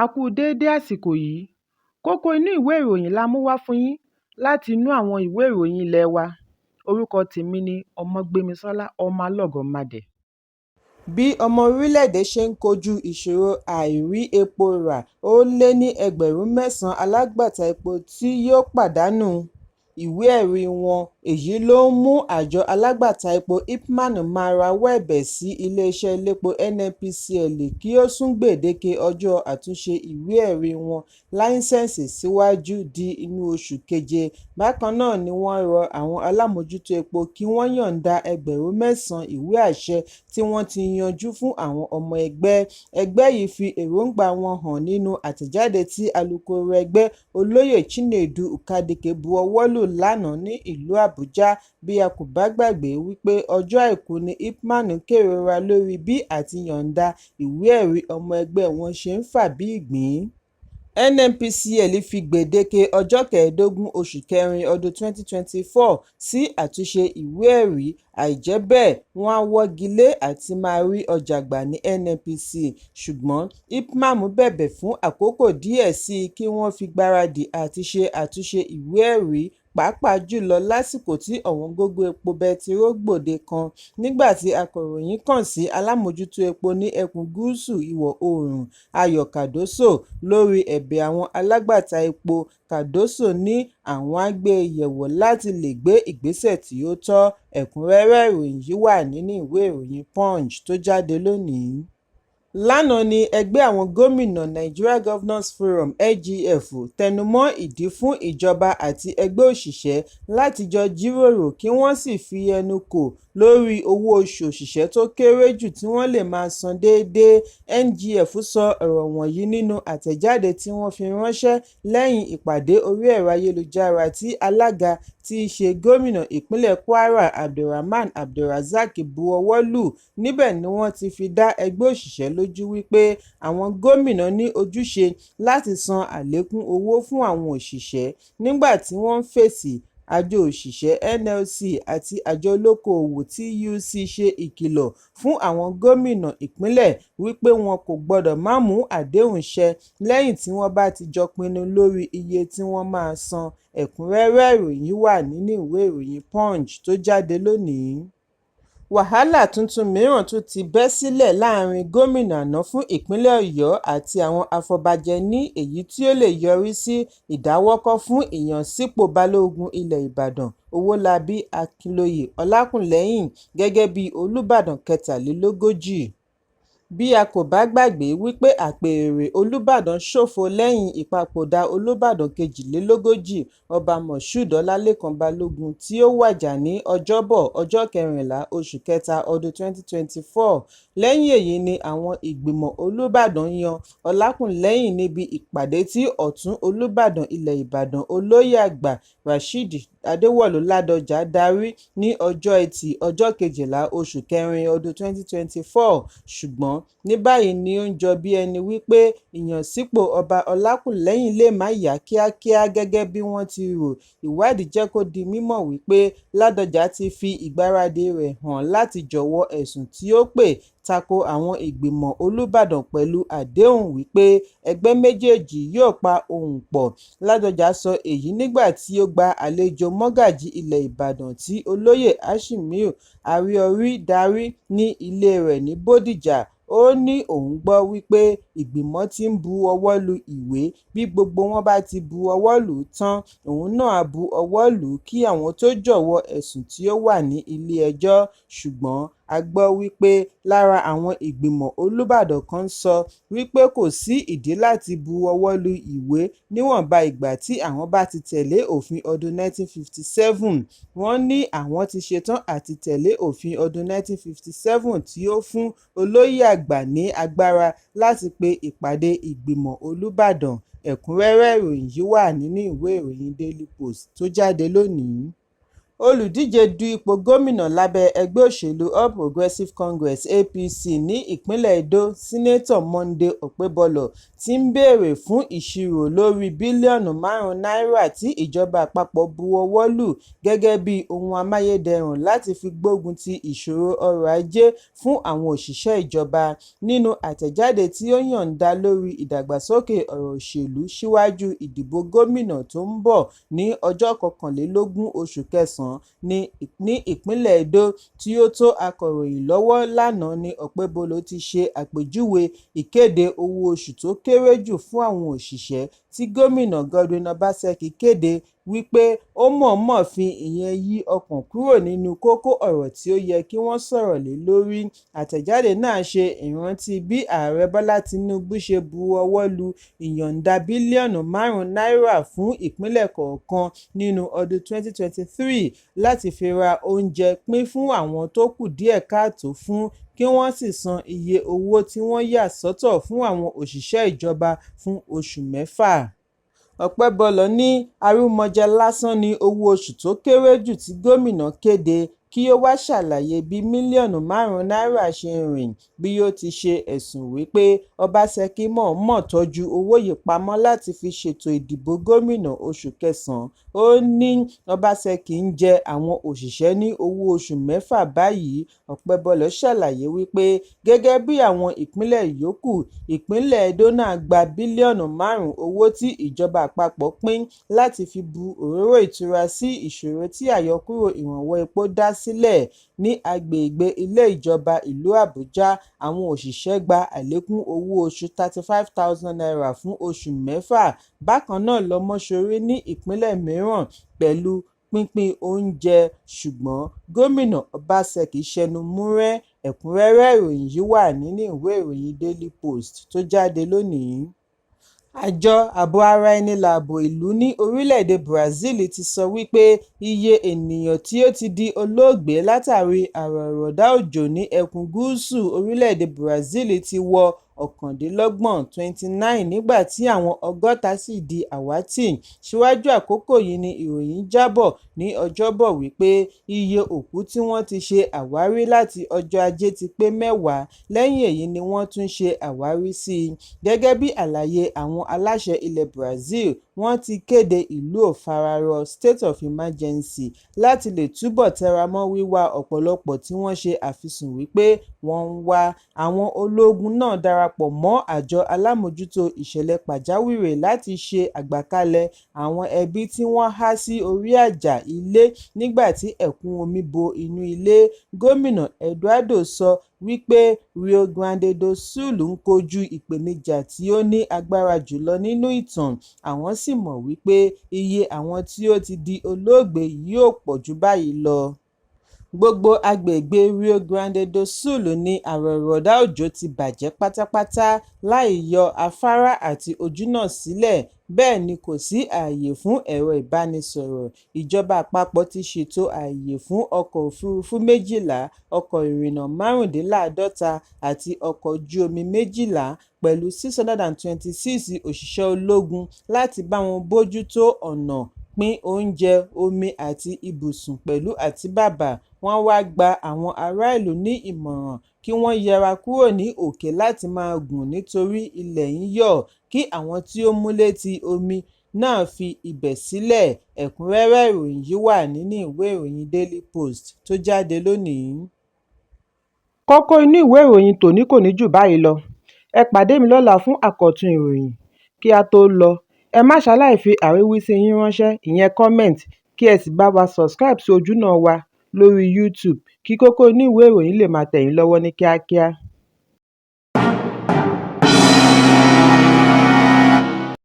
A kú déédé àsìkò yìí. Kókó inú ìwé ìròyìn la mú wá fún yín láti inú àwọn ìwé ìròyìn ilé wa. Orúkọ tèmi ni Ọmọgbémisọ́lá ọmọ Alọ́gọ̀madẹ̀. Bí ọmọ orílẹ̀-èdè ṣe ń kojú ìṣòro àìrí epo rà, ó lé ní ẹgbẹ̀rún 9 alágbàtà epo tí yóò pàdánù ìwé-ẹ̀rí wọn. Èyí ló ń mú àjọ alágbàtà epo IPMAN máa rawọ́ ẹ̀bẹ̀ sí iléeṣẹ́ elépo NNPCL kí ó sún gbèdéke ọjọ́ àtúnṣe ìwé-ẹ̀rí wọn láísẹ̀nsì síwájú di inú oṣù keje. Bákan náà ni wọ́n rọ àwọn alámòójútó epo kí wọ́n yọ̀ǹda ẹgbẹ̀rún 9 ìwé àṣẹ tí wọ́n ti yanjú fún àwọn ọmọ ẹgbẹ́. Ẹgbẹ́ yìí fi èròǹgbà wọn hàn nínú àtẹ̀jáde tí alukoro ẹgbẹ́ Olóyè Chinedu Ukadike bu ọwọ́ lù lánàá ní ìlú Àbújá. Bí a kò bá gbàgbé wípé ọjọ́ Àìkú ni IPMAN kérora lórí bí àti yọ̀ǹda ìwé-ẹ̀rí ọmọ ẹgbẹ́ wọn ṣe ń fà bí ìgbín. NNPCL fi gbèdéke ọjọ́ 15 oṣù kẹrin ọdún 2024 sí àtúnṣe ìwé-ẹ̀rí, àìjẹ́ bẹ́ẹ̀ wọ́n á wọ́gi lé àti máa rí ọjà gbà ní NNPC. Ṣùgbọ́n IPMAN bẹ̀bẹ̀ fún àkókò díẹ̀ sí i kí wọ́n fi gbáradì àti ṣe àtúnṣe ìwé-ẹ̀rí, pàápàá jùlọ lásìkò tí ọ̀wọ́ngógó epo bẹtiró gbòde kan. Nígbà tí akọ̀ròyìn kàn sí alámòójútó epo ní ẹkùn gúúsù ìwọ̀ oòrùn Ayọ̀ Cardoso lórí ẹ̀bẹ̀ àwọn alágbàtà epo, Cardoso ní àwọn á gbé e yẹ̀wò láti lè gbé ìgbésẹ̀ tí ó tọ́. Ẹ̀kúnrẹ́rẹ́ ìròyìn yìí wà nínú ìwé ìròyìn Punch tó jáde lónìí. Lánàá ni ẹgbẹ́ àwọn gómìnà Nigeria Governors Forum (NGF) tẹnumọ́ ìdí fún ìjọba àti ẹgbẹ́ òṣìṣẹ́ láti jọ jíròrò kí wọ́n sì fi ẹnu kò lórí owó oṣù òṣìṣẹ́ tó kéré jù tí wọ́n lè máa san déédéé. NGF sọ ọ̀rọ̀ wọ̀nyí nínú àtẹ̀jáde tí wọ́n fi ránṣẹ́ lẹ́yìn ìpàdé orí ẹ̀rọ ayélujára tí alága tí í ṣe gómìnà ìpínlẹ̀ Kwara Abdulrahman Abdulrazak bu ọwọ́ lù. Níbẹ̀ ni wọ́n ti fi dá ẹgbẹ́ òṣìṣẹ́ lójú wípé àwọn gómìnà ní ojúṣe láti san àlékún owó fún àwọn òṣìṣẹ́. Nígbà tí wọ́n ń fèsì, àjọ òṣìṣẹ́ NLC àti àjọ olókoòwò TUC ṣe ìkìlọ̀ fún àwọn gómìnà ìpínlẹ̀ wípé wọn kò gbọdọ̀ má mú àdéhùn ṣẹ lẹ́yìn tí wọ́n bá ti jọ pinnu lórí iye tí wọ́n máa san. Ẹ̀kúnrẹ́rẹ́ ìròyìn wà nínú ìwé ìròyìn Punch tó jáde lónìí. Wàhálà tuntun mìíràn tún ti bẹ́ sílẹ̀ láàrin gómìnà àná fún ìpínlẹ̀ Ọ̀yọ́ àti àwọn afọbajẹ ní èyí tí ó lè yọrí sí ìdáwọ́kọ̀ fún ìyànsípò Balógun ilẹ̀ Ìbàdàn Owólabí Akínlóye Ọlákùlẹ́hìn gẹ́gẹ́ bí Olúbàdàn 43. Bí a kò bá gbàgbé wípé àpèrè Olúbàdàn ṣòfò lẹ́yìn ìpapòdà Olúbàdàn 42 Ọba Moshood Ọlálékan Balógun tí ó wàjà ní Ọjọ́bọ̀ ọjọ́ 14 oṣù kẹta ọdún 2024. Lẹ́yìn èyí ni àwọn ìgbìmọ̀ Olúbàdàn yan Ọlákùlẹ́hìn níbi ìpàdé tí Ọ̀tún Olúbàdàn ilẹ̀ Ìbàdàn Olóyè Àgbà Rasheed Adéwọ̀lú Ládọjà darí ní ọjọ́ Ẹtì ọjọ́ 12 oṣù kẹrin ọdún 2024. Ṣùgbọ́n ní báyìí ni ó ń jọ bí ẹni wípé ìyànsípò ọba Ọlákùlẹ́hìn lè má yá kíákíá gẹ́gẹ́ bí wọ́n ti rò. Ìwádìí jẹ́ kó di mímọ̀ wípé Ládọjà ti fi ìgbáradì rẹ̀ hàn láti jọ̀wọ́ ẹ̀sùn tí ó pè tako àwọn ìgbìmọ̀ Olúbàdàn pẹ̀lú àdéhùn wípé ẹgbẹ́ méjèèjì yóò pa ohùn pọ̀. Ládọjà sọ èyí nígbà tí ó gba àlejò mọ́gàjí ilẹ̀ Ìbàdàn tí Olóyè Ashimiu Àríọrí darí ní ilé rẹ̀ ní Bódìjà. Ó ní òun gbọ́ wípé ìgbìmọ̀ ti ń bu ọwọ́ lu ìwé, bí gbogbo wọn bá ti bu ọwọ́ lù ú tán, òun náà á bu ọwọ́ lù ú kí àwọn tó jọ̀wọ́ ẹ̀sùn tí ó wà ní ilé ẹjọ́. Ṣùgbọ́n a gbọ́ wípé lára àwọn ìgbìmọ̀ Olúbàdàn kan sọ wípé kò sí ìdí láti bu ọwọ́ lu ìwé níwọ̀nba ìgbà tí àwọn bá ti tẹ̀lé òfin ọdún 1957. Wọ́n ní àwọn ti ṣetán àti tẹ̀lé òfin ọdún 1957 tí ó fún Olóyè Àgbà ní agbára láti pe ìpàdé ìgbìmọ̀ Olúbàdàn. Ẹ̀kúnrẹ́rẹ́ ìròyìn yìí wà nínú ìwé ìròyìn Daily Post tó jáde lónìí. olùdíje du ipò gómìnà lábẹ́ ẹgbẹ́ òṣèlú All Progressives Congress (APC) ní ìpínlẹ̀ Edo sínátọ̀ Monday Okpebholo ti ń béèrè fún ìṣirò lórí bílíọ̀nù 5 náírà tí ìjọba àpapọ̀ buwọ́ lù gẹ́gẹ́ bí ohun amáyédẹrùn láti fi gbógun ti ìṣòro ọrọ̀ ajé fún àwọn òṣìṣẹ́ ìjọba. Nínú àtẹ̀jáde tí ó yọ̀ǹda lórí ìdàgbàsókè ọ̀rọ̀ òṣèlú síwájú ìdìbò gómìnà tó ń bọ̀ ní ọjọ́ 21 oṣù kẹsàn-án ní ìpínlẹ̀ Edo tí ó tó akọ̀ròyìn lọ́wọ́ lánàá ni Okpebholo ti ṣe àpèjúwe ìkéde owó oṣù tó kéré jù fún àwọn òṣìṣẹ́ tí gómìnà Godwin Obaseki kéde, wípé ó mọ̀ọ́mọ̀ fi ìyẹn yí ọkàn kúrò nínú kókó ọ̀rọ̀ tí ó yẹ kí wọ́n sọ̀rọ̀ lé lórí. Àtẹ̀jáde náà ṣe ìrántí bí Ààrẹ Bọ́lá Tinubu ṣe buwọ́ lu ìyọ̀ǹda bílíọ̀nù 5 náírà fún ìpínlẹ̀ kọ̀ọ̀kan nínú ọdún 2023 láti fi ra oúnjẹ pín fún àwọn tó kù díẹ̀ káàtó fún, kí wọ́n sì san iye owó tí wọ́n yà sọ́tọ̀ fún àwọn òṣìṣẹ́ ìjọba fún oṣù 6. Okpebholo ní arúmọjẹ lásán ni owó oṣù tó kéré jù tí gómìnà kéde, kí ó wá ṣàlàyé bí mílíọ̀nù 5 náírà ṣe rìn, bí ó ti ṣe ẹ̀sùn wípé Obaseki mọ̀ọ́mọ̀ tọ́jú owó yìí pamọ́ láti fi ṣètò ìdìbò gómìnà oṣù kẹsàn-án. Ó ní Obaseki ń jẹ àwọn òṣìṣẹ́ ní owó oṣù 6 báyìí. Okpebholo ṣàlàyé wípé gẹ́gẹ́ bí àwọn ìpínlẹ̀ yòókù, ìpínlẹ̀ Edo náà gba bílíọ̀nù 5 owó tí ìjọba àpapọ̀ pín láti fi bu òróró ìtura sí ìṣòro tí àyọkúrò ìrànwọ́ epo dá sílẹ̀. Ní agbègbè ilé ìjọba ìlú Àbújá, àwọn òṣìṣẹ́ gba àlékún owó oṣù 35,000 naira fún oṣù 6. Bákan náà lọ́mọṣọ́rí ní ìpínlẹ̀ mìíràn pẹ̀lú pínpín oúnjẹ, ṣùgbọ́n gómìnà Obaseki ṣẹnu múrẹ́. Ẹ̀kúnrẹ́rẹ́ ìròyìn yìí wà nínú ìwé ìròyìn Daily Post tó jáde lónìí. Àjọ ààbò ara ẹni láàbò ìlú ní orílẹ̀-èdè Brazil ti sọ wípé iye ènìyàn tí ó ti di olóògbé látàrí àrọ̀ọ̀rọ̀dá òjò ní ẹkùn gúúsù orílẹ̀-èdè Brazil ti wọ 29 nígbà tí àwọn 60 sì di àwátì. Síwájú àkókò yìí ni ìròyìn jábọ̀ ní Ọjọ́bọ̀ wípé iye òkú tí wọ́n ti ṣe àwárí láti ọjọ́ Ajé ti pé 10, lẹ́yìn èyí ni wọ́n tún ṣe àwárí sí i. Gẹ́gẹ́ bí àlàyé àwọn aláṣẹ ilẹ̀ Brazil, wọ́n ti kéde ìlú òfararọ (state of emergency) láti lè túbọ̀ tẹramọ́ wíwá ọ̀pọ̀lọpọ̀ tí wọ́n ṣe àfisùn wípé wọ́n ń wá. Àwọn ológun náà darapọ̀ mọ́ àjọ alámòjútó ìṣẹ̀lẹ̀ pàjáwìrì láti ṣe àgbàkalẹ̀ àwọn ẹbí tí wọ́n há sí orí àjà ilé nígbà tí ẹ̀kún omi bo inú ilé. Gómìnà Eduardo sọ wípé Rio Grande do Sul ń kojú ìpèníjà tí ó ní agbára jùlọ nínú ìtàn. Àwọn sì mọ̀ wípé iye àwọn tí ó ti di olóògbé yóò pọ̀ jù báyìí lọ. Gbogbo agbègbè Rio Grande do Sul ní àrọ̀ọ̀rọ̀dá òjò ti bàjẹ́ pátápátá láì yọ afárá àti ojúnà sílẹ̀. Bẹ́ẹ̀ ni kò sí ààyè fún ẹ̀rọ ìbánisọ̀rọ̀. Ìjọba àpapọ̀ ti ṣètò ààyè fún ọkọ̀ òfurufú 12, ọkọ̀ ìrìnnà 55 àti ọkọ̀ ojú omi 12, pẹ̀lú 626 òṣìṣẹ́ ológun láti bá wọn bójútó ọ̀nà, pín oúnjẹ, omi àti ibùsùn pẹ̀lú àtíbàbà. Wọ́n wá gba àwọn ará ìlú ní ìmọ̀ràn kí wọ́n yẹra kúrò ní òkè láti máa gùn nítorí ilẹ̀ ń yọ̀, kí àwọn tí ó múlé ti omi náà fi ibẹ̀ sílẹ̀. Ẹ̀kúnrẹ́rẹ́ ìròyìn yìí wà nínú ìwé ìròyìn Daily Post tó jáde lónìí. Kókó inú ìwé ìròyìn tòní kò ní jù báyìí lọ. Ẹ pàdé mi lọ́la fún àkọ́tun ìròyìn. Kí a tó lọ, ẹ má ṣaláì fi àríwísí yín ránṣẹ́, ìyẹn comment, kí ẹ sì bá wa subscribe sí ojúnà wa lórí YouTube kí kókó inú ìwé ìròyìn lè máa tẹ̀ yín lọ́wọ́ ní kíákíá.